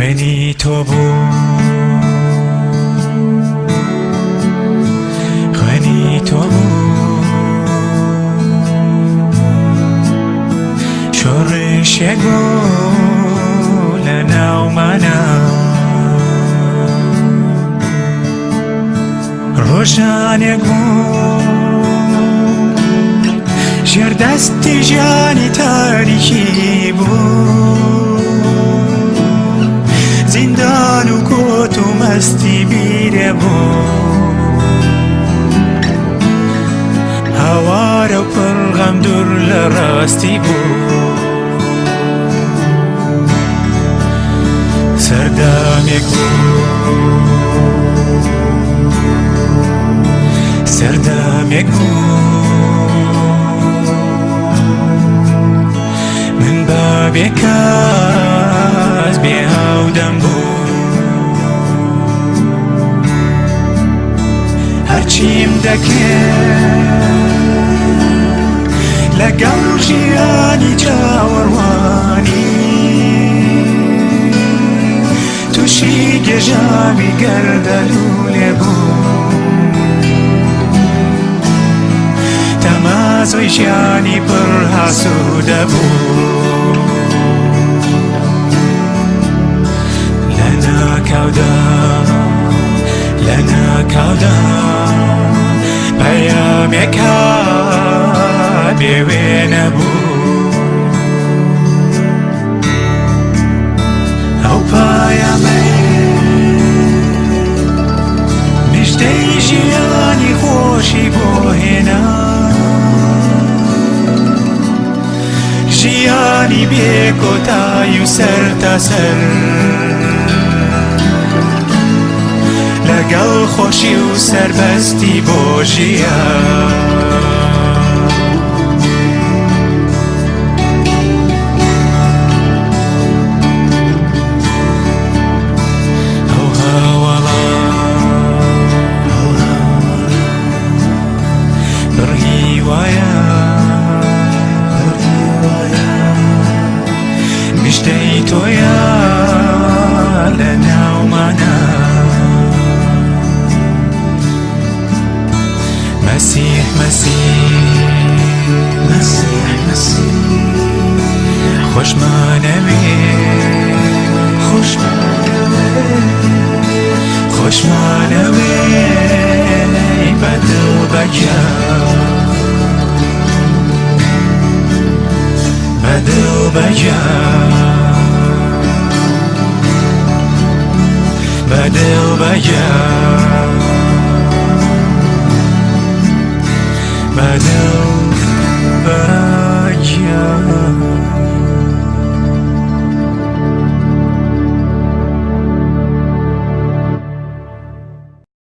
خوێنی تۆ بوو خوێنی تۆ بوو شۆڕشێک بوو لە ناومانە ڕۆژانێک بوو ژێردەستی ژیانی تاریکی بوو زیندان و کۆت و مەستی بیرێ بوو هاوارە و پڕ غەم دوور لە ڕاستی بوو سەردامێک بوو سەردامێک بوو من بە بێکەس بێ هاودەم بوو هەرچیم دەکرد لەگەڵ ژیانی چاوەڕوانی تووشی گێژاوی گەردەلوولێ بوو تەمازۆی ژیانی پڕ هاسوودە بوو لە ناکاودا پەیامێکە بێوێ نەبوو ئەو پایامەی میژدەی ژیانی خۆشی بۆ هێنا ژیانی بێکۆتایی و سەرتاسەر لەگەڵ خۆشی و سەربەستی بۆ ژیان ئەو هەواڵە بڕی وایە میژدەی تۆیە لە ناومانە مەسیح خۆشمانەوێ خۆشمانەوێ بەدڵ بەگیا بەدڵ بەگیا بەدڵ بەگیا بدل